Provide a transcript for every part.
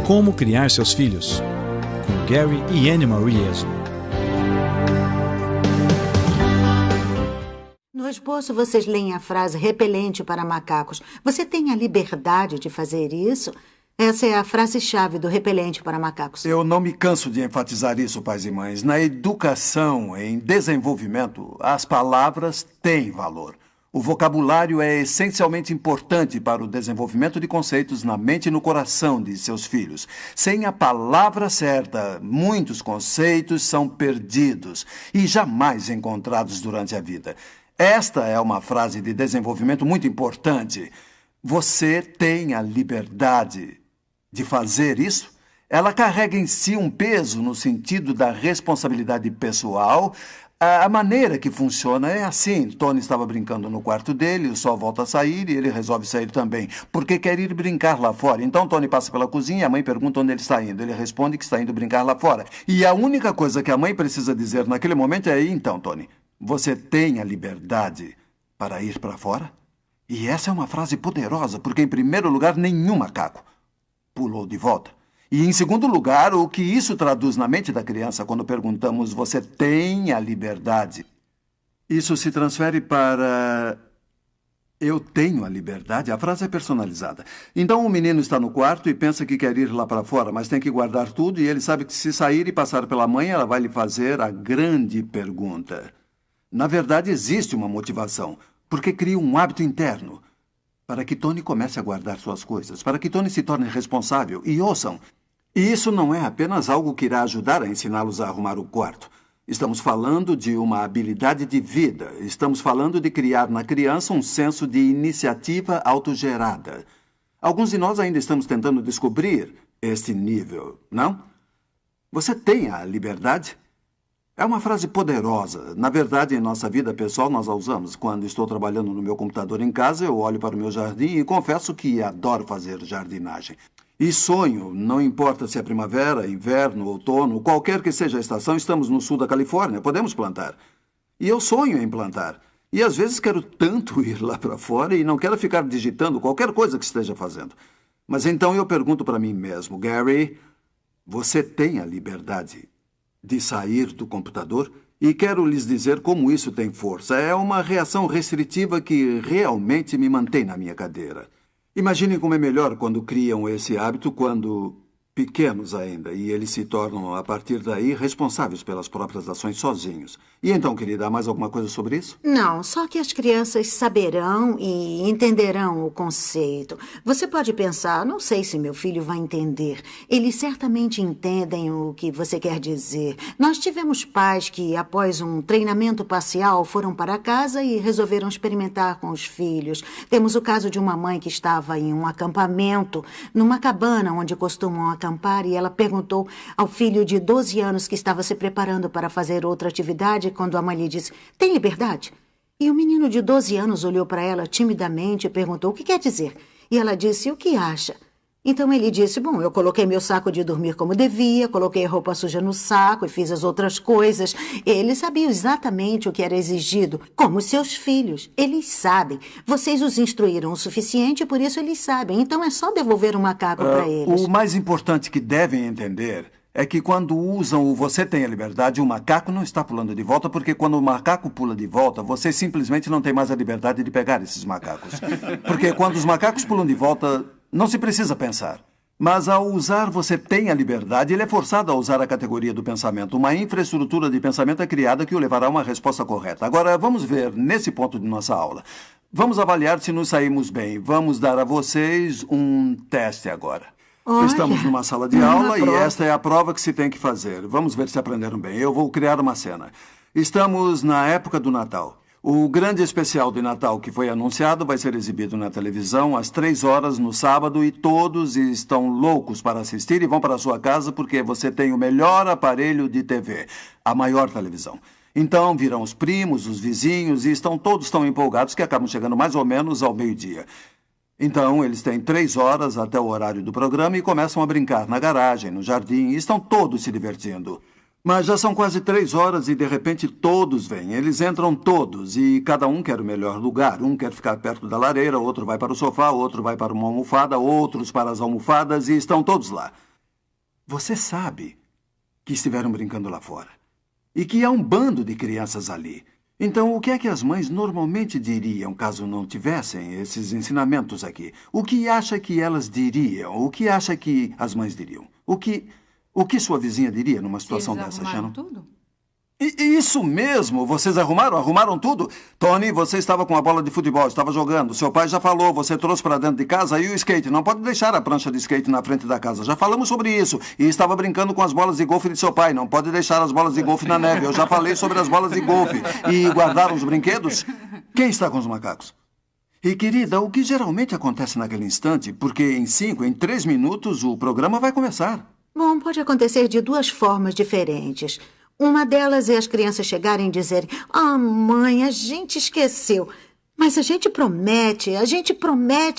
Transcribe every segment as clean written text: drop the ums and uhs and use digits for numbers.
Como criar seus filhos, com Gary e Anne Marie Ezo. No esboço, vocês leem a frase repelente para macacos. Você tem a liberdade de fazer isso? Essa é a frase-chave do repelente para macacos. Eu não me canso de enfatizar isso, pais e mães. Na educação, em desenvolvimento, as palavras têm valor. O vocabulário é essencialmente importante para o desenvolvimento de conceitos na mente e no coração de seus filhos. Sem a palavra certa, muitos conceitos são perdidos e jamais encontrados durante a vida. Esta é uma frase de desenvolvimento muito importante. Você tem a liberdade de fazer isso? Ela carrega em si um peso no sentido da responsabilidade pessoal. A maneira que funciona é assim. Tony estava brincando no quarto dele, o sol volta a sair e ele resolve sair também, porque quer ir brincar lá fora. Então Tony passa pela cozinha e a mãe pergunta onde ele está indo. Ele responde que está indo brincar lá fora. E a única coisa que a mãe precisa dizer naquele momento é: então, Tony, você tem a liberdade para ir para fora? E essa é uma frase poderosa, porque, em primeiro lugar, nenhum macaco pulou de volta. E, em segundo lugar, o que isso traduz na mente da criança quando perguntamos: você tem a liberdade? Isso se transfere para: eu tenho a liberdade? A frase é personalizada. Então, o menino está no quarto e pensa que quer ir lá para fora, mas tem que guardar tudo, e ele sabe que, se sair e passar pela mãe, ela vai lhe fazer a grande pergunta. Na verdade, existe uma motivação, porque cria um hábito interno para que Tony comece a guardar suas coisas, para que Tony se torne responsável. E ouçam, isso não é apenas algo que irá ajudar a ensiná-los a arrumar o quarto. Estamos falando de uma habilidade de vida. Estamos falando de criar na criança um senso de iniciativa autogerada. Alguns de nós ainda estamos tentando descobrir este nível, não? Você tem a liberdade? É uma frase poderosa. Na verdade, em nossa vida pessoal, nós a usamos. Quando estou trabalhando no meu computador em casa, eu olho para o meu jardim e confesso que adoro fazer jardinagem. E sonho, não importa se é primavera, inverno, outono, qualquer que seja a estação, estamos no sul da Califórnia, podemos plantar. E eu sonho em plantar. E às vezes quero tanto ir lá para fora e não quero ficar digitando qualquer coisa que esteja fazendo. Mas então eu pergunto para mim mesmo: Gary, você tem a liberdade de sair do computador? E quero lhes dizer como isso tem força. É uma reação restritiva que realmente me mantém na minha cadeira. Imaginem como é melhor quando criam esse hábito quando pequenos ainda, e eles se tornam, a partir daí, responsáveis pelas próprias ações sozinhos. E então, querida, há mais alguma coisa sobre isso? Não, só que as crianças saberão e entenderão o conceito. Você pode pensar: não sei se meu filho vai entender. Eles certamente entendem o que você quer dizer. Nós tivemos pais que, após um treinamento parcial, foram para casa e resolveram experimentar com os filhos. Temos o caso de uma mãe que estava em um acampamento, numa cabana onde costumam acampar, e ela perguntou ao filho de 12 anos que estava se preparando para fazer outra atividade, quando a mãe lhe disse: tem liberdade? E o menino de 12 anos olhou para ela timidamente e perguntou: o que quer dizer? E ela disse: o que acha? Então ele disse: bom, eu coloquei meu saco de dormir como devia, coloquei a roupa suja no saco e fiz as outras coisas. Ele sabia exatamente o que era exigido, como seus filhos. Eles sabem. Vocês os instruíram o suficiente, por isso eles sabem. Então é só devolver o macaco para eles. O mais importante que devem entender é que quando usam o "você tem a liberdade", o macaco não está pulando de volta, porque quando o macaco pula de volta, você simplesmente não tem mais a liberdade de pegar esses macacos. Porque quando os macacos pulam de volta, não se precisa pensar. Mas ao usar "você tem a liberdade", ele é forçado a usar a categoria do pensamento. Uma infraestrutura de pensamento é criada que o levará a uma resposta correta. Agora, vamos ver nesse ponto de nossa aula. Vamos avaliar se nos saímos bem. Vamos dar a vocês um teste agora. Olha, estamos numa sala de aula e prova. esta é a prova que se tem que fazer. Vamos ver se aprenderam bem. Eu vou criar uma cena. Estamos na época do Natal. O grande especial de Natal que foi anunciado vai ser exibido na televisão às 3 horas no sábado e todos estão loucos para assistir e vão para a sua casa porque você tem o melhor aparelho de TV, a maior televisão. Então virão os primos, os vizinhos e estão todos tão empolgados que acabam chegando mais ou menos ao meio-dia. Então, eles têm 3 horas até o horário do programa e começam a brincar na garagem, no jardim, e estão todos se divertindo. Mas já são quase 3 horas e, de repente, todos vêm. Eles entram todos e cada um quer o melhor lugar. Um quer ficar perto da lareira, outro vai para o sofá, outro vai para uma almofada, outros para as almofadas e estão todos lá. você sabe que estiveram brincando lá fora e que há um bando de crianças ali. Então, o que é que as mães normalmente diriam caso não tivessem esses ensinamentos aqui? O que acha que elas diriam? O que acha que as mães diriam? O que sua vizinha diria numa situação dessa, Shannon? Tudo? Isso mesmo! Vocês arrumaram tudo? Tony, você estava com a bola de futebol, estava jogando. Seu pai já falou, você trouxe para dentro de casa e o skate. Não pode deixar a prancha de skate na frente da casa. Já falamos sobre isso. E estava brincando com as bolas de golfe de seu pai. Não pode deixar as bolas de golfe na neve. Eu já falei sobre as bolas de golfe. E guardaram os brinquedos? Quem está com os macacos? E, querida, o que geralmente acontece naquele instante? Porque em 3 minutos, o programa vai começar. Bom, pode acontecer de 2 formas diferentes. Uma delas é as crianças chegarem e dizerem: "Ah, mãe, a gente esqueceu. Mas a gente promete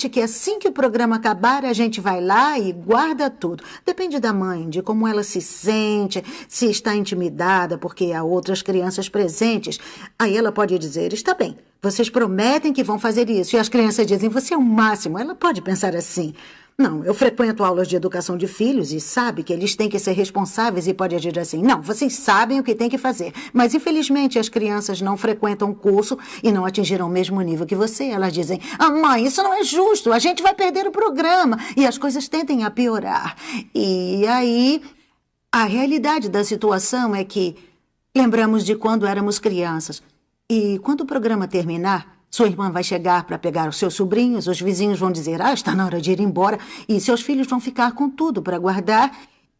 que assim que o programa acabar, a gente vai lá e guarda tudo." Depende da mãe, de como ela se sente, se está intimidada porque há outras crianças presentes. Aí ela pode dizer: "Está bem, vocês prometem que vão fazer isso." E as crianças dizem: "Você é o máximo." Ela pode pensar assim. Não, eu frequento aulas de educação de filhos e sabe que eles têm que ser responsáveis e pode dizer assim: "Não, vocês sabem o que têm que fazer." Mas, infelizmente, as crianças não frequentam o curso e não atingiram o mesmo nível que você. Elas dizem: "Ah, mãe, isso não é justo, a gente vai perder o programa." E as coisas tendem a piorar. E aí, a realidade da situação é que lembramos de quando éramos crianças. E quando o programa terminar, sua irmã vai chegar para pegar os seus sobrinhos, os vizinhos vão dizer: "Ah, está na hora de ir embora." E seus filhos vão ficar com tudo para guardar.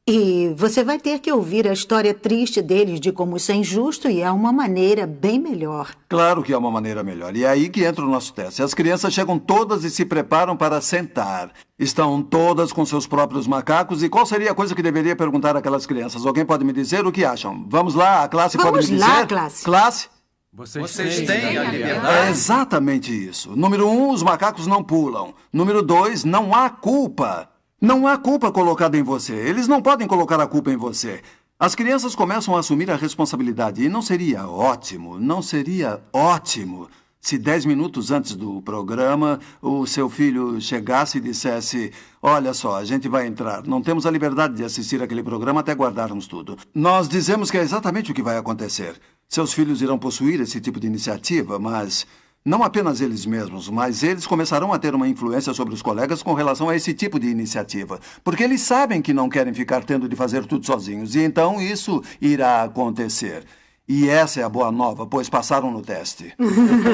E você vai ter que ouvir a história triste deles de como isso é injusto e há uma maneira bem melhor. Claro que há uma maneira melhor. E é aí que entra o nosso teste. As crianças chegam todas e se preparam para sentar. Estão todas com seus próprios macacos. E qual seria a coisa que deveria perguntar àquelas crianças? Alguém pode me dizer o que acham? Vamos lá, a classe pode me dizer? Vamos lá, classe. Classe? Vocês têm a liberdade. É exatamente isso. Número 1, os macacos não pulam. Número 2, não há culpa. Não há culpa colocada em você. Eles não podem colocar a culpa em você. As crianças começam a assumir a responsabilidade. E não seria ótimo se 10 minutos antes do programa o seu filho chegasse e dissesse: "Olha só, a gente vai entrar. Não temos a liberdade de assistir aquele programa até guardarmos tudo." Nós dizemos que é exatamente o que vai acontecer. Seus filhos irão possuir esse tipo de iniciativa, mas não apenas eles mesmos, mas eles começarão a ter uma influência sobre os colegas com relação a esse tipo de iniciativa. Porque eles sabem que não querem ficar tendo de fazer tudo sozinhos. E então isso irá acontecer. E essa é a boa nova, pois passaram no teste.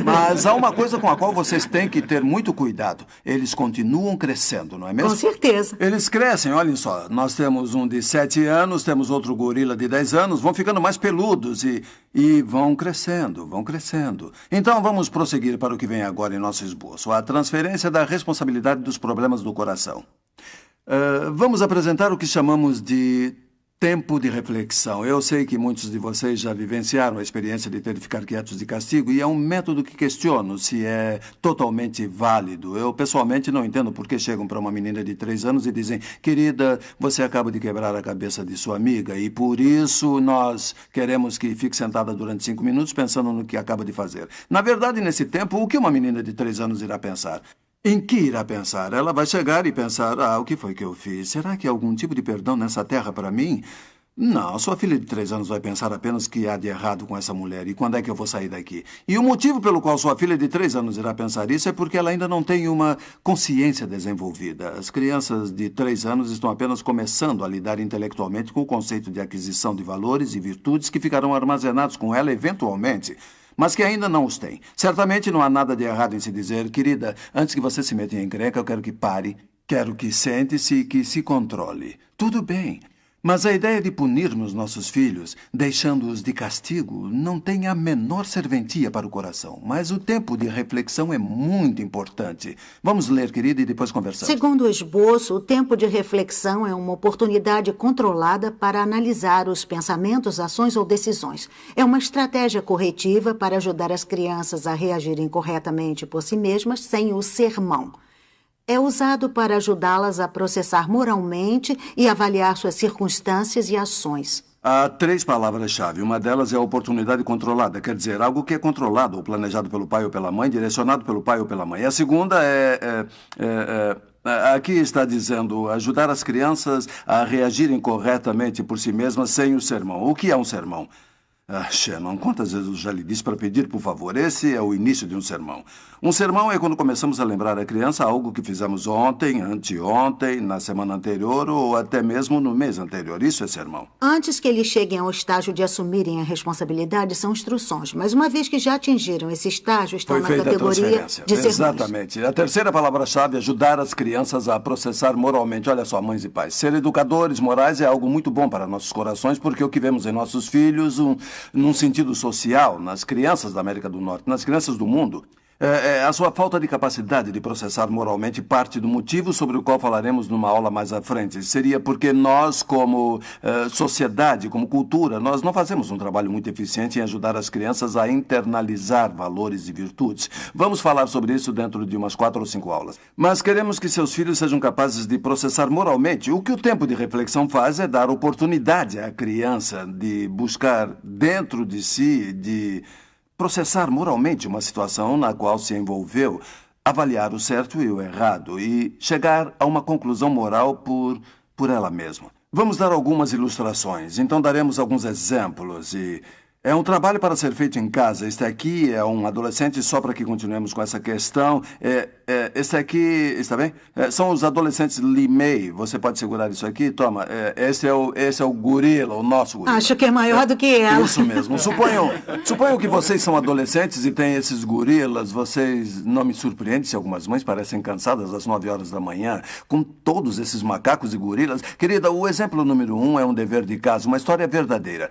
Mas há uma coisa com a qual vocês têm que ter muito cuidado. Eles continuam crescendo, não é mesmo? Com certeza. Eles crescem, olhem só. Nós temos um de 7 anos, temos outro gorila de 10 anos, vão ficando mais peludos e vão crescendo, vão crescendo. Então vamos prosseguir para o que vem agora em nosso esboço. A transferência da responsabilidade dos problemas do coração. Vamos apresentar o que chamamos de tempo de reflexão. Eu sei que muitos de vocês já vivenciaram a experiência de ter de ficar quietos de castigo e é um método que questiono se é totalmente válido. Eu, pessoalmente, não entendo por que chegam para uma menina de 3 anos e dizem: "Querida, você acaba de quebrar a cabeça de sua amiga e por isso nós queremos que fique sentada durante 5 minutos pensando no que acaba de fazer." Na verdade, nesse tempo, o que uma menina de 3 anos irá pensar? Em que irá pensar? Ela vai chegar e pensar: "Ah, o que foi que eu fiz? Será que há algum tipo de perdão nessa terra para mim?" Não, sua filha de 3 anos vai pensar apenas que há de errado com essa mulher e quando é que eu vou sair daqui. E o motivo pelo qual sua filha de 3 anos irá pensar isso é porque ela ainda não tem uma consciência desenvolvida. As crianças de 3 anos estão apenas começando a lidar intelectualmente com o conceito de aquisição de valores e virtudes que ficarão armazenados com ela eventualmente, mas que ainda não os tem. Certamente não há nada de errado em se dizer: "Querida, antes que você se meta em encrenca, eu quero que pare, quero que sente-se e que se controle." Tudo bem. Mas a ideia de punirmos nossos filhos, deixando-os de castigo, não tem a menor serventia para o coração. Mas o tempo de reflexão é muito importante. Vamos ler, querida, e depois conversamos. Segundo o esboço, o tempo de reflexão é uma oportunidade controlada para analisar os pensamentos, ações ou decisões. É uma estratégia corretiva para ajudar as crianças a reagirem corretamente por si mesmas sem o sermão. É usado para ajudá-las a processar moralmente e avaliar suas circunstâncias e ações. Há 3 palavras-chave. Uma delas é a oportunidade controlada, quer dizer, algo que é controlado ou planejado pelo pai ou pela mãe, direcionado pelo pai ou pela mãe. A segunda é Aqui está dizendo ajudar as crianças a reagirem corretamente por si mesmas sem o sermão. O que é um sermão? Shannon, quantas vezes eu já lhe disse para pedir, por favor? Esse é o início de um sermão. Um sermão é quando começamos a lembrar a criança algo que fizemos ontem, anteontem, na semana anterior ou até mesmo no mês anterior. Isso é sermão. Antes que eles cheguem ao estágio de assumirem a responsabilidade, são instruções. Mas uma vez que já atingiram esse estágio, estão na categoria de sermões. Exatamente. A terceira palavra-chave é ajudar as crianças a processar moralmente. Olha só, mães e pais, ser educadores morais é algo muito bom para nossos corações, porque o que vemos em nossos filhos, num sentido social, nas crianças da América do Norte, nas crianças do mundo, a sua falta de capacidade de processar moralmente parte do motivo sobre o qual falaremos numa aula mais à frente. Seria porque nós, como sociedade, como cultura, nós não fazemos um trabalho muito eficiente em ajudar as crianças a internalizar valores e virtudes. Vamos falar sobre isso dentro de umas 4 ou 5 aulas. Mas queremos que seus filhos sejam capazes de processar moralmente. O que o tempo de reflexão faz é dar oportunidade à criança de buscar dentro de si, de processar moralmente uma situação na qual se envolveu, avaliar o certo e o errado e chegar a uma conclusão moral por ela mesma. Vamos dar algumas ilustrações, então daremos alguns exemplos e é um trabalho para ser feito em casa. Este aqui é um adolescente, só para que continuemos com essa questão. Este aqui, está bem? São os adolescentes Limei. Você pode segurar isso aqui? Toma. Esse é o gorila, o nosso gorila. Acho que é maior do que ela. Isso mesmo. Suponham que vocês são adolescentes e têm esses gorilas. Vocês não me surpreendem se algumas mães parecem cansadas às 9 horas da manhã, com todos esses macacos e gorilas. Querida, o exemplo número 1 é um dever de casa, uma história verdadeira.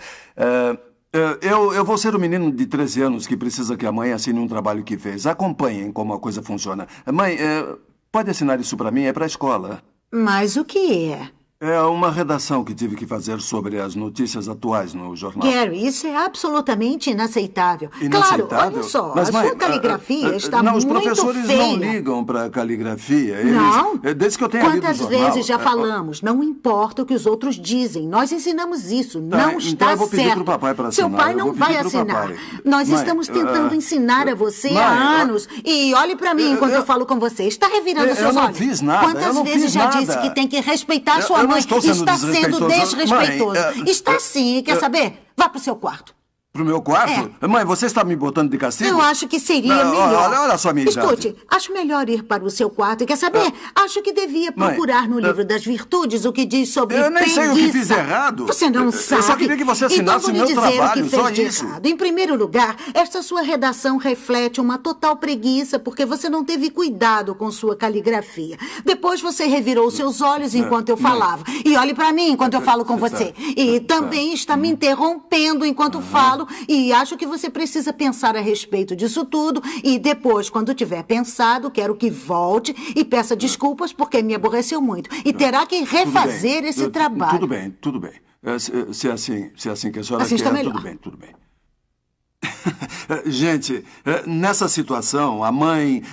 Eu vou ser o menino de 13 anos que precisa que a mãe assine um trabalho que fez. Acompanhem como a coisa funciona. Mãe, pode assinar isso para mim? É para a escola. Mas o que é? É uma redação que tive que fazer sobre as notícias atuais no jornal. Gary, isso é absolutamente inaceitável. Inaceitável? Claro, olha só, Mas, a mãe, sua caligrafia está não, muito feia. Os professores não ligam para caligrafia. Não? Desde que eu tenha lido o Quantas jornal, vezes já falamos? Não importa o que os outros dizem. Nós ensinamos isso. Não então está eu vou pedir certo. pro papai para Seu assinar. pai Eu não vou pedir vai pro assinar. papai. Nós Mãe, estamos tentando ensinar a você mãe, há anos. E olhe para mim enquanto eu falo com você. Está revirando seus olhos. Eu não fiz nada. Quantas vezes já disse que tem que respeitar sua mãe? Está sendo desrespeitoso. Mãe, Está sim. Quer saber? Vá para o seu quarto. Pro meu quarto? Mãe, você está me botando de castigo? Eu acho que seria melhor. Olha só a minha idade. Escute, acho melhor ir para o seu quarto. E quer saber? Acho que devia procurar no livro das virtudes o que diz sobre eu nem preguiça. sei o que fiz errado. Você não sabe. Eu só queria que você assinasse então, o meu trabalho, o que só fez de isso. errado. Em primeiro lugar, esta sua redação reflete uma total preguiça porque você não teve cuidado com sua caligrafia. Depois você revirou seus olhos enquanto eu falava. E olhe para mim enquanto eu falo com você. E também está me interrompendo enquanto falo. E acho que você precisa pensar a respeito disso tudo e depois, quando tiver pensado, quero que volte e peça desculpas porque me aborreceu muito. E terá que refazer esse trabalho. Tudo bem. Se é assim que a senhora assim quer, está melhor. tudo bem. Gente, nessa situação, a mãe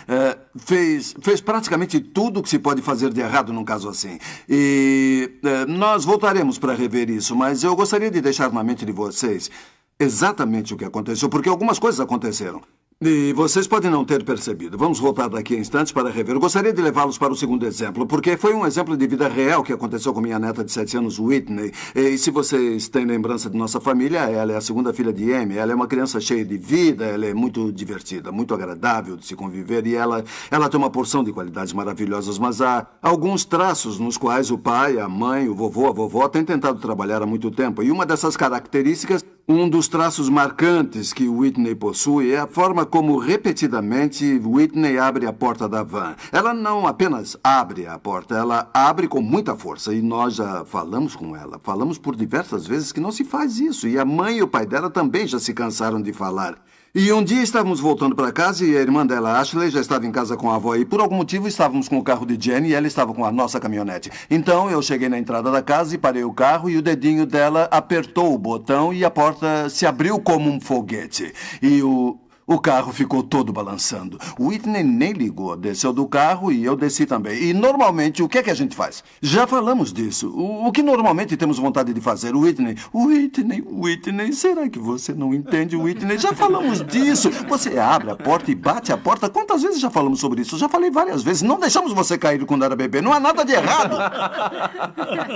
fez praticamente tudo o que se pode fazer de errado num caso assim. E nós voltaremos para rever isso, mas eu gostaria de deixar na mente de vocês exatamente o que aconteceu, porque algumas coisas aconteceram. E vocês podem não ter percebido. Vamos voltar daqui a instantes para rever. Eu gostaria de levá-los para o segundo exemplo, porque foi um exemplo de vida real que aconteceu com minha neta de 7 anos, Whitney. E se vocês têm lembrança de nossa família, ela é a segunda filha de Amy. Ela é uma criança cheia de vida, ela é muito divertida, muito agradável de se conviver e ela tem uma porção de qualidades maravilhosas, mas há alguns traços nos quais o pai, a mãe, o vovô, a vovó têm tentado trabalhar há muito tempo. E uma dessas características, um dos traços marcantes que Whitney possui é a forma como repetidamente Whitney abre a porta da van. Ela não apenas abre a porta, ela abre com muita força. E nós já falamos com ela. Falamos por diversas vezes que não se faz isso. E a mãe e o pai dela também já se cansaram de falar. E um dia estávamos voltando para casa e a irmã dela, Ashley, já estava em casa com a avó. E por algum motivo estávamos com o carro de Jenny e ela estava com a nossa caminhonete. Então eu cheguei na entrada da casa e parei o carro e o dedinho dela apertou o botão e a porta se abriu como um foguete. E o O carro ficou todo balançando. Whitney nem ligou, desceu do carro e eu desci também. E normalmente, o que é que a gente faz? Já falamos disso. O que normalmente temos vontade de fazer? Whitney, será que você não entende, Whitney? Já falamos disso. Você abre a porta e bate a porta. Quantas vezes já falamos sobre isso? Já falei várias vezes. Não deixamos você cair quando era bebê. Não há nada de errado.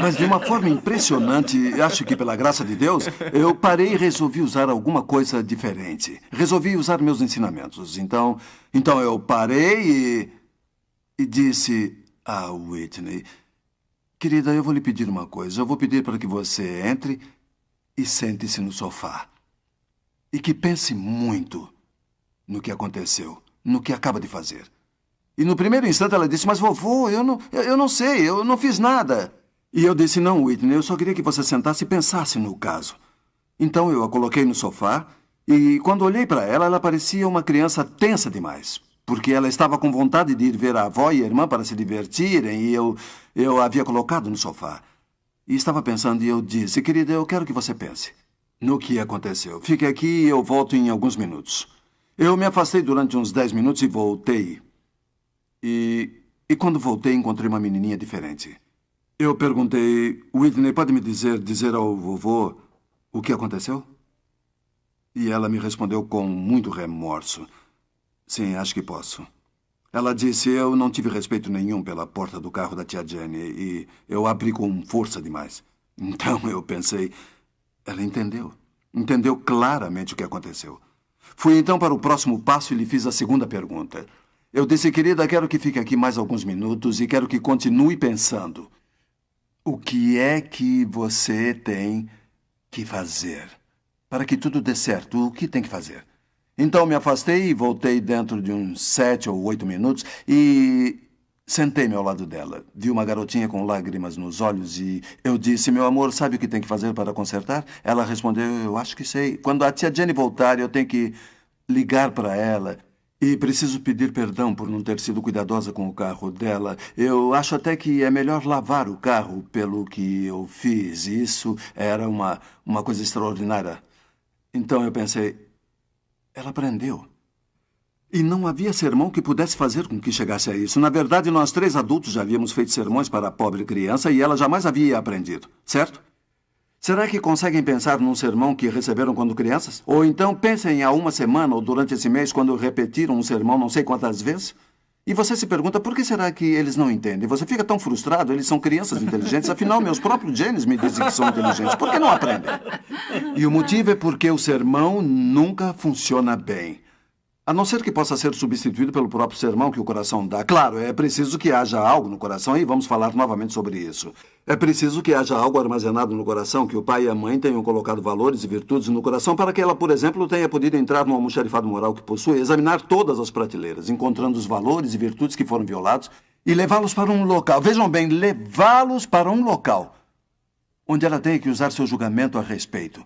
Mas de uma forma impressionante, acho que pela graça de Deus, eu parei e resolvi usar alguma coisa diferente. Resolvi usar meus ensinamentos. Então eu parei e disse: Whitney, querida, eu vou lhe pedir uma coisa. Eu vou pedir para que você entre e sente-se no sofá. E que pense muito no que aconteceu, no que acaba de fazer. E no primeiro instante ela disse: mas vovô, eu não sei, eu não fiz nada. E eu disse: não, Whitney, eu só queria que você sentasse e pensasse no caso. Então eu a coloquei no sofá. E quando olhei para ela, ela parecia uma criança tensa demais, porque ela estava com vontade de ir ver a avó e a irmã para se divertirem, e eu a havia colocado no sofá. E estava pensando, e eu disse: querida, eu quero que você pense no que aconteceu. Fique aqui e eu volto em alguns minutos. Eu me afastei durante uns 10 minutos e voltei. E quando voltei, encontrei uma menininha diferente. Eu perguntei: Whitney, pode me dizer ao vovô o que aconteceu? E ela me respondeu com muito remorso: sim, acho que posso. Ela disse: eu não tive respeito nenhum pela porta do carro da tia Jenny e eu abri com força demais. Então eu pensei, ela entendeu. Entendeu claramente o que aconteceu. Fui então para o próximo passo e lhe fiz a segunda pergunta. Eu disse: querida, quero que fique aqui mais alguns minutos e quero que continue pensando. O que é que você tem que fazer? Para que tudo dê certo, o que tem que fazer? Então me afastei e voltei dentro de uns 7 ou 8 minutos e sentei-me ao lado dela. Vi uma garotinha com lágrimas nos olhos e eu disse: meu amor, sabe o que tem que fazer para consertar? Ela respondeu: eu acho que sei. Quando a tia Jenny voltar, eu tenho que ligar para ela e preciso pedir perdão por não ter sido cuidadosa com o carro dela. Eu acho até que é melhor lavar o carro pelo que eu fiz. Isso era uma coisa extraordinária. Então eu pensei, ela aprendeu. E não havia sermão que pudesse fazer com que chegasse a isso. Na verdade, nós 3 adultos já havíamos feito sermões para a pobre criança e ela jamais havia aprendido, certo? Será que conseguem pensar num sermão que receberam quando crianças? Ou então pensem há uma semana ou durante esse mês quando repetiram um sermão não sei quantas vezes? E você se pergunta, por que será que eles não entendem? Você fica tão frustrado, eles são crianças inteligentes, afinal, meus próprios genes me dizem que são inteligentes. Por que não aprendem? E o motivo é porque o sermão nunca funciona bem. A não ser que possa ser substituído pelo próprio sermão que o coração dá. Claro, é preciso que haja algo no coração e vamos falar novamente sobre isso. É preciso que haja algo armazenado no coração, que o pai e a mãe tenham colocado valores e virtudes no coração para que ela, por exemplo, tenha podido entrar no almoxarifado moral que possui, examinar todas as prateleiras, encontrando os valores e virtudes que foram violados e levá-los para um local. Vejam bem, levá-los para um local onde ela tenha que usar seu julgamento a respeito.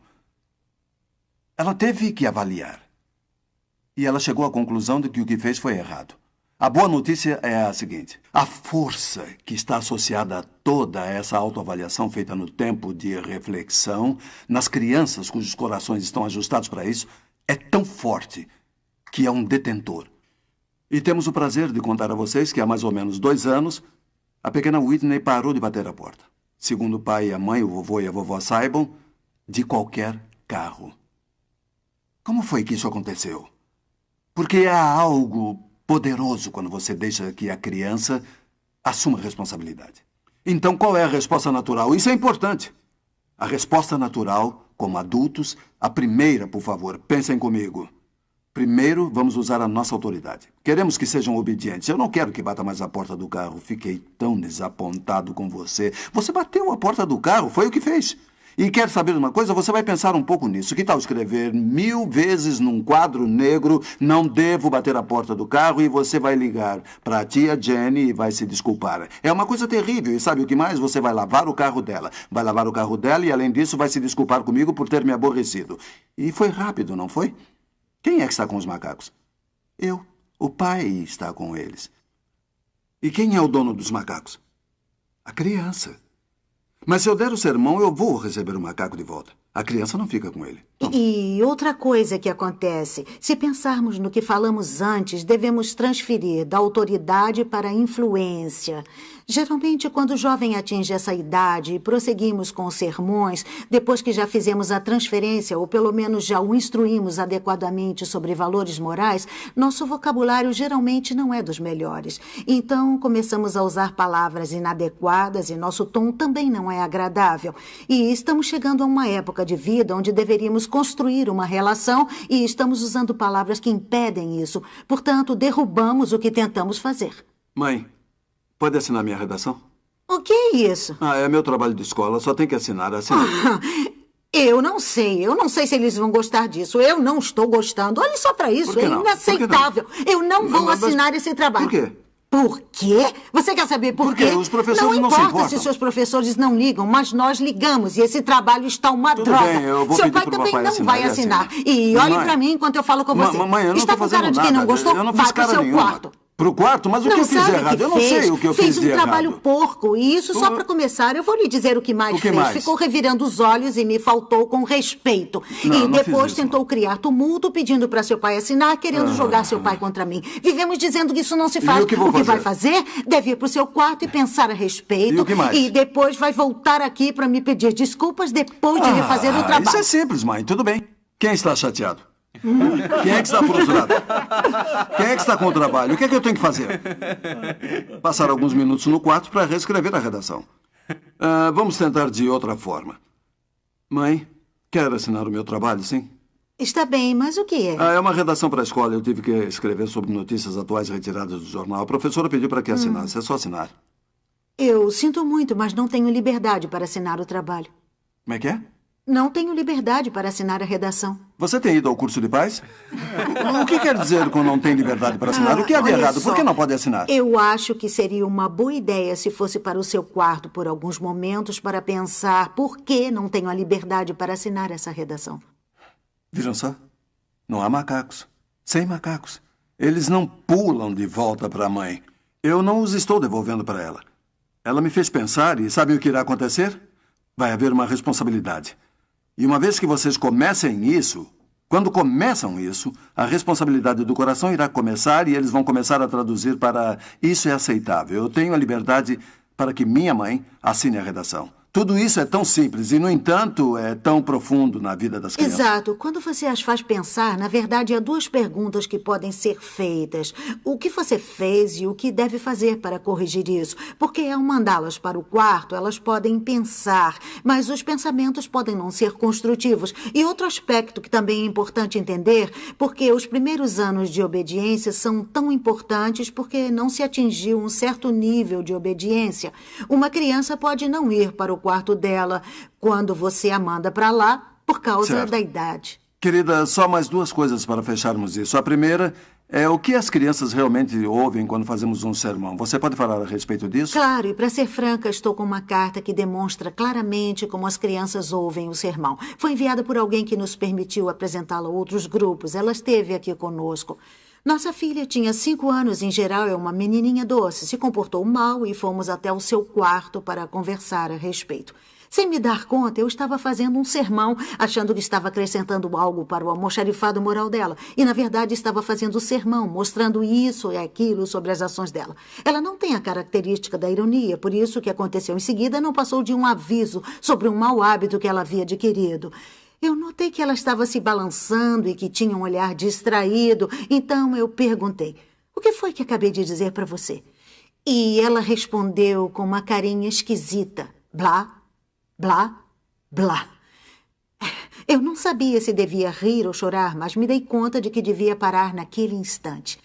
Ela teve que avaliar. E ela chegou à conclusão de que o que fez foi errado. A boa notícia é a seguinte: a força que está associada a toda essa autoavaliação feita no tempo de reflexão, nas crianças cujos corações estão ajustados para isso, é tão forte que é um detentor. E temos o prazer de contar a vocês que há mais ou menos 2 anos, a pequena Whitney parou de bater a porta. Segundo o pai e a mãe, o vovô e a vovó saibam, de qualquer carro. Como foi que isso aconteceu? Porque há algo poderoso quando você deixa que a criança assuma a responsabilidade. Então, qual é a resposta natural? Isso é importante. A resposta natural, como adultos, a primeira, por favor, pensem comigo. Primeiro, vamos usar a nossa autoridade. Queremos que sejam obedientes. Eu não quero que bata mais a porta do carro. Fiquei tão desapontado com você. Você bateu a porta do carro, foi o que fez. E quer saber uma coisa? Você vai pensar um pouco nisso. Que tal escrever 1000 vezes num quadro negro: não devo bater a porta do carro, e você vai ligar para a tia Jenny e vai se desculpar. É uma coisa terrível. E sabe o que mais? Você vai lavar o carro dela. Vai lavar o carro dela e, além disso, vai se desculpar comigo por ter me aborrecido. E foi rápido, não foi? Quem é que está com os macacos? Eu. O pai está com eles. E quem é o dono dos macacos? A criança. Mas se eu der o sermão, eu vou receber o macaco de volta. A criança não fica com ele. E outra coisa que acontece, se pensarmos no que falamos antes, devemos transferir da autoridade para a influência. Geralmente, quando o jovem atinge essa idade e prosseguimos com os sermões, depois que já fizemos a transferência, ou pelo menos já o instruímos adequadamente sobre valores morais, nosso vocabulário geralmente não é dos melhores. Então, começamos a usar palavras inadequadas e nosso tom também não é agradável. E estamos chegando a uma época de vida onde deveríamos construir uma relação e estamos usando palavras que impedem isso. Portanto, derrubamos o que tentamos fazer. Mãe, pode assinar minha redação? O que é isso? É meu trabalho de escola, só tem que assinar. Eu não sei se eles vão gostar disso. Eu não estou gostando. Olhe só para isso, é inaceitável. Eu não vou assinar esse trabalho. Por quê? Por quê? Você quer saber por quê? Porque os professores não se importam. Não importa se seus professores não ligam, mas nós ligamos e esse trabalho está uma droga. Bem, eu vou Seu pedir pai pro também papai não vai assinar. E olhe para mim enquanto eu falo com você. Mãe, eu não está estou com cara fazendo de quem nada. não gostou? Eu não fiz Vai pro cara seu nenhuma. quarto. Pro quarto? Mas o que eu fiz sabe errado? que Eu não sei o que eu fiz de Fez um trabalho errado. porco. E isso, só para começar, eu vou lhe dizer o que mais fez. Ficou revirando os olhos e me faltou com respeito. Não, e não depois fiz isso, tentou criar tumulto, pedindo para seu pai assinar, querendo jogar seu pai contra mim. Vivemos dizendo que isso não se faz. E o que vai fazer? Deve ir pro seu quarto e pensar a respeito. E o que mais? E depois vai voltar aqui para me pedir desculpas depois de refazer o trabalho. Isso é simples, mãe. Tudo bem. Quem está chateado? Quem é que está frustrado? Quem é que está com o trabalho? O que é que eu tenho que fazer? Passar alguns minutos no quarto para reescrever a redação. Vamos tentar de outra forma. Mãe, quer assinar o meu trabalho, sim? Está bem, mas o que é? É uma redação para a escola. Eu tive que escrever sobre notícias atuais retiradas do jornal. A professora pediu para que assinasse. É só assinar. Eu sinto muito, mas não tenho liberdade para assinar o trabalho. Como é que é? Não tenho liberdade para assinar a redação. Você tem ido ao curso de paz? O que quer dizer com não tem liberdade para assinar? O que há de errado? Por que não pode assinar? Eu acho que seria uma boa ideia se fosse para o seu quarto por alguns momentos para pensar por que não tenho a liberdade para assinar essa redação. Vejam só. Não há macacos. Sem macacos. Eles não pulam de volta para a mãe. Eu não os estou devolvendo para ela. Ela me fez pensar e sabe o que irá acontecer? Vai haver uma responsabilidade. E uma vez que vocês comecem isso, quando começam isso, a responsabilidade do coração irá começar e eles vão começar a traduzir para isso é aceitável. Eu tenho a liberdade para que minha mãe assine a redação. Tudo isso é tão simples e, no entanto, é tão profundo na vida das crianças. Exato. Quando você as faz pensar, na verdade, há duas perguntas que podem ser feitas. O que você fez e o que deve fazer para corrigir isso? Porque ao mandá-las para o quarto, elas podem pensar, mas os pensamentos podem não ser construtivos. E outro aspecto que também é importante entender, porque os primeiros anos de obediência são tão importantes porque não se atingiu um certo nível de obediência. Uma criança pode não ir para o quarto dela quando você a manda para lá por causa da idade. Querida, só mais duas coisas para fecharmos isso. A primeira é o que as crianças realmente ouvem quando fazemos um sermão. Você pode falar a respeito disso? Claro, e para ser franca, estou com uma carta que demonstra claramente como as crianças ouvem o sermão. Foi enviada por alguém que nos permitiu apresentá-la a outros grupos. Ela esteve aqui conosco. Nossa filha tinha 5 anos, em geral é uma menininha doce. Se comportou mal e fomos até o seu quarto para conversar a respeito. Sem me dar conta, eu estava fazendo um sermão, achando que estava acrescentando algo para o almoxarifado moral dela. E, na verdade, estava fazendo o sermão, mostrando isso e aquilo sobre as ações dela. Ela não tem a característica da ironia, por isso o que aconteceu em seguida não passou de um aviso sobre um mau hábito que ela havia adquirido. Eu notei que ela estava se balançando e que tinha um olhar distraído, então eu perguntei, o que foi que acabei de dizer para você? E ela respondeu com uma carinha esquisita, blá, blá, blá. Eu não sabia se devia rir ou chorar, mas me dei conta de que devia parar naquele instante.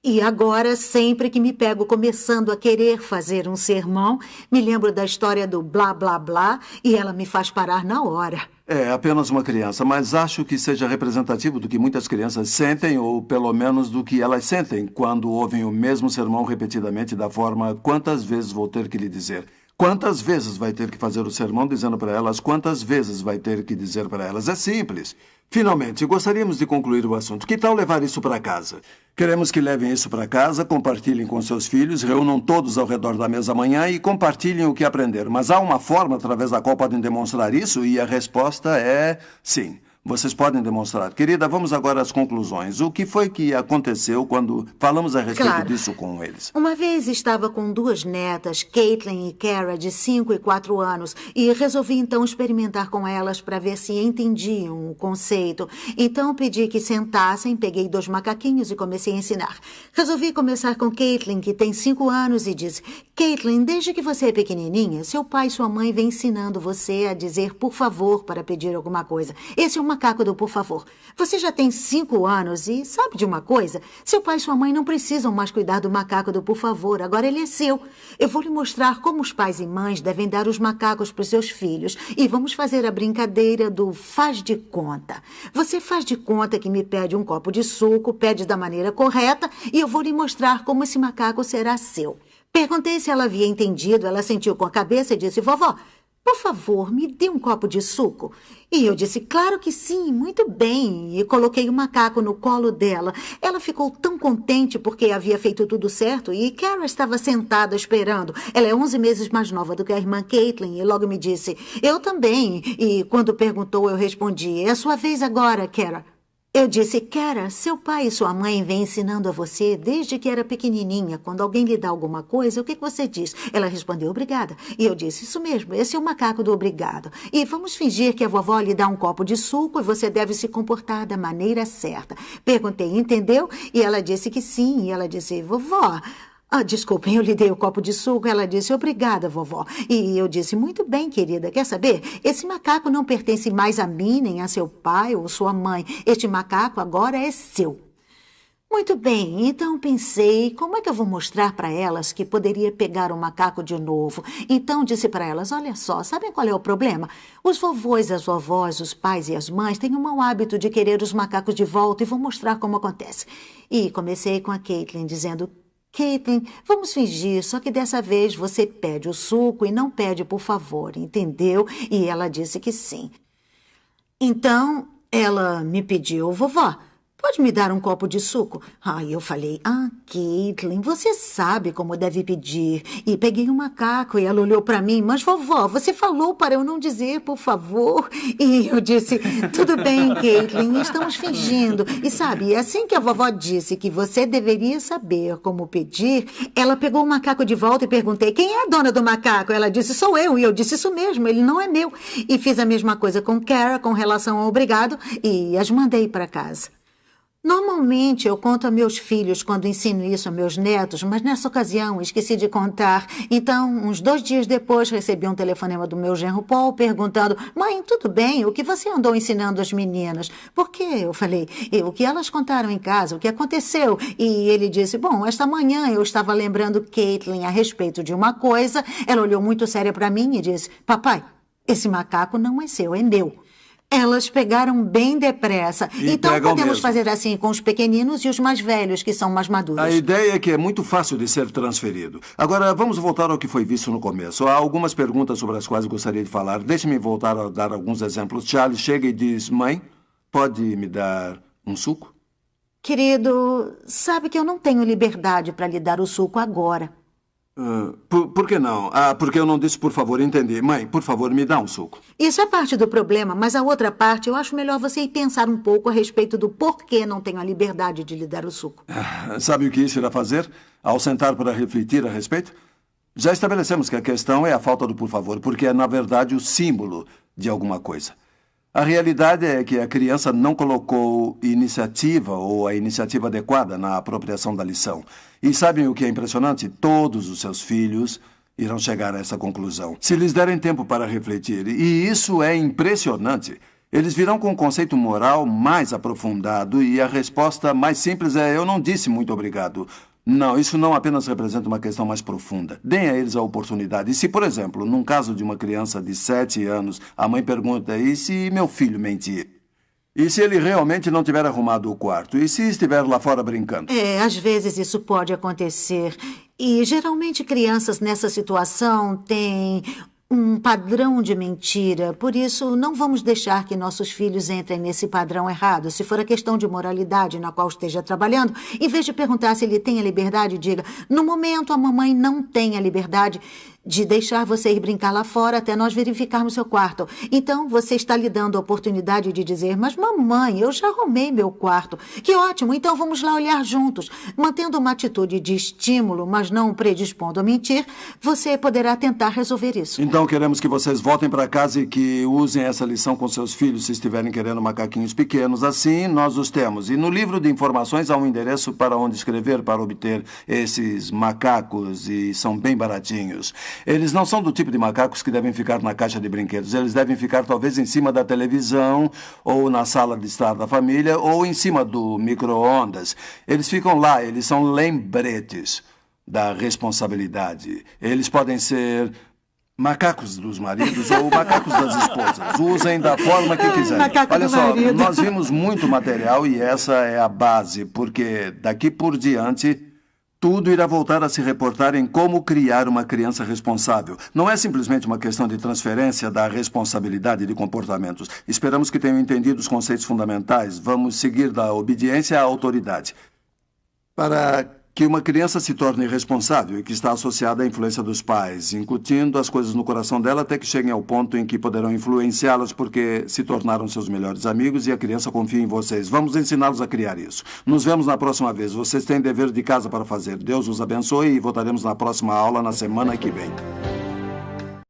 E agora, sempre que me pego começando a querer fazer um sermão, me lembro da história do blá, blá, blá, e ela me faz parar na hora. É apenas uma criança, mas acho que seja representativo do que muitas crianças sentem, ou pelo menos do que elas sentem, quando ouvem o mesmo sermão repetidamente da forma quantas vezes vou ter que lhe dizer. Quantas vezes vai ter que fazer o sermão dizendo para elas? Quantas vezes vai ter que dizer para elas? É simples. Finalmente, gostaríamos de concluir o assunto. Que tal levar isso para casa? Queremos que levem isso para casa, compartilhem com seus filhos, reúnam todos ao redor da mesa amanhã e compartilhem o que aprenderam. Mas há uma forma através da qual podem demonstrar isso? E a resposta é sim. Vocês podem demonstrar. Querida, vamos agora às conclusões. O que foi que aconteceu quando falamos a respeito disso com eles? Uma vez estava com 2 netas, Caitlin e Kara, de 5 e 4 anos, e resolvi então experimentar com elas para ver se entendiam o conceito. Então pedi que sentassem, peguei 2 macaquinhos e comecei a ensinar. Resolvi começar com Caitlin, que tem 5 anos, e disse: Caitlin, desde que você é pequenininha, seu pai e sua mãe vêm ensinando você a dizer por favor para pedir alguma coisa. Esse é o macaco do por favor. Você já tem 5 anos e sabe de uma coisa? Seu pai e sua mãe não precisam mais cuidar do macaco do por favor. Agora ele é seu. Eu vou lhe mostrar como os pais e mães devem dar os macacos para os seus filhos. E vamos fazer a brincadeira do faz de conta. Você faz de conta que me pede um copo de suco, pede da maneira correta e eu vou lhe mostrar como esse macaco será seu. Perguntei se ela havia entendido. Ela sentiu com a cabeça e disse: vovó, por favor, me dê um copo de suco. E eu disse: claro que sim, muito bem. E coloquei o macaco no colo dela. Ela ficou tão contente porque havia feito tudo certo e Kara estava sentada esperando. Ela é 11 meses mais nova do que a irmã Caitlin e logo me disse: eu também. E quando perguntou, eu respondi: é a sua vez agora, Kara. Eu disse: Kara, seu pai e sua mãe vêm ensinando a você desde que era pequenininha. Quando alguém lhe dá alguma coisa, o que você diz? Ela respondeu: obrigada. E eu disse: isso mesmo, esse é o macaco do obrigado. E vamos fingir que a vovó lhe dá um copo de suco e você deve se comportar da maneira certa. Perguntei: entendeu? E ela disse que sim. E ela disse: vovó... desculpem, eu lhe dei o copo de suco. Ela disse: obrigada, vovó. E eu disse: muito bem, querida. Quer saber? Esse macaco não pertence mais a mim, nem a seu pai ou sua mãe. Este macaco agora é seu. Muito bem, então pensei, como é que eu vou mostrar para elas que poderia pegar o macaco de novo? Então disse para elas: olha só, sabem qual é o problema? Os vovôs, as vovós, os pais e as mães têm um mau hábito de querer os macacos de volta e vou mostrar como acontece. E comecei com a Caitlin dizendo: Caitlin, vamos fingir, só que dessa vez você pede o suco e não pede por favor, entendeu? E ela disse que sim. Então, ela me pediu: vovó, pode me dar um copo de suco? Eu falei: Caitlin, você sabe como deve pedir. E peguei um macaco e ela olhou para mim: mas vovó, você falou para eu não dizer por favor. E eu disse: tudo bem, Caitlin, estamos fingindo. E sabe, assim que a vovó disse que você deveria saber como pedir, ela pegou o macaco de volta e perguntei: quem é a dona do macaco? Ela disse: sou eu. E eu disse: isso mesmo, ele não é meu. E fiz a mesma coisa com Kara com relação ao obrigado e as mandei para casa. Normalmente eu conto a meus filhos quando ensino isso a meus netos, mas nessa ocasião esqueci de contar. Então, uns 2 dias depois, recebi um telefonema do meu genro Paul perguntando: mãe, tudo bem? O que você andou ensinando as meninas? Por quê? Eu falei: o que elas contaram em casa, o que aconteceu? E ele disse: bom, esta manhã eu estava lembrando Caitlin a respeito de uma coisa. Ela olhou muito séria para mim e disse: papai, esse macaco não é seu, é meu. Elas pegaram bem depressa. Então podemos fazer assim com os pequeninos e os mais velhos, que são mais maduros. A ideia é que é muito fácil de ser transferido. Agora, vamos voltar ao que foi visto no começo. Há algumas perguntas sobre as quais gostaria de falar. Deixe-me voltar a dar alguns exemplos. Charlie chega e diz: mãe, pode me dar um suco? Querido, sabe que eu não tenho liberdade para lhe dar o suco agora. Por que não? Porque eu não disse por favor, entendi. Mãe, por favor, me dá um suco. Isso é parte do problema, mas a outra parte eu acho melhor você ir pensar um pouco a respeito do porquê não tenho a liberdade de lhe dar o suco. Sabe o que isso irá fazer ao sentar para refletir a respeito? Já estabelecemos que a questão é a falta do por favor, porque é, na verdade, o símbolo de alguma coisa. A realidade é que a criança não colocou iniciativa ou a iniciativa adequada na apropriação da lição. E sabem o que é impressionante? Todos os seus filhos irão chegar a essa conclusão, se lhes derem tempo para refletir. E isso é impressionante. Eles virão com um conceito moral mais aprofundado e a resposta mais simples é: eu não disse muito obrigado. Não, isso não apenas representa uma questão mais profunda. Deem a eles a oportunidade. E se, por exemplo, num caso de uma criança de 7 anos, a mãe pergunta: e se meu filho mentir? E se ele realmente não tiver arrumado o quarto? E se estiver lá fora brincando? Às vezes isso pode acontecer. E geralmente crianças nessa situação têm um padrão de mentira. Por isso, não vamos deixar que nossos filhos entrem nesse padrão errado. Se for a questão de moralidade na qual esteja trabalhando, em vez de perguntar se ele tem a liberdade, diga: no momento a mamãe não tem a liberdade de deixar você ir brincar lá fora até nós verificarmos seu quarto. Então, você está lhe dando a oportunidade de dizer: mas mamãe, eu já arrumei meu quarto. Que ótimo, então vamos lá olhar juntos. Mantendo uma atitude de estímulo, mas não predispondo a mentir, você poderá tentar resolver isso. Então, queremos que vocês voltem para casa e que usem essa lição com seus filhos se estiverem querendo macaquinhos pequenos. Assim, nós os temos. E no livro de informações há um endereço para onde escrever para obter esses macacos e são bem baratinhos. Eles não são do tipo de macacos que devem ficar na caixa de brinquedos. Eles devem ficar talvez em cima da televisão, ou na sala de estar da família, ou em cima do micro-ondas. Eles ficam lá, eles são lembretes da responsabilidade. Eles podem ser macacos dos maridos ou macacos das esposas. Usem da forma que quiserem. Olha só, nós vimos muito material e essa é a base, porque daqui por diante tudo irá voltar a se reportar em como criar uma criança responsável. Não é simplesmente uma questão de transferência da responsabilidade de comportamentos. Esperamos que tenham entendido os conceitos fundamentais. Vamos seguir da obediência à autoridade. Para que uma criança se torne responsável e que está associada à influência dos pais, incutindo as coisas no coração dela até que cheguem ao ponto em que poderão influenciá-las porque se tornaram seus melhores amigos e a criança confia em vocês. Vamos ensiná-los a criar isso. Nos vemos na próxima vez. Vocês têm dever de casa para fazer. Deus os abençoe e voltaremos na próxima aula na semana que vem.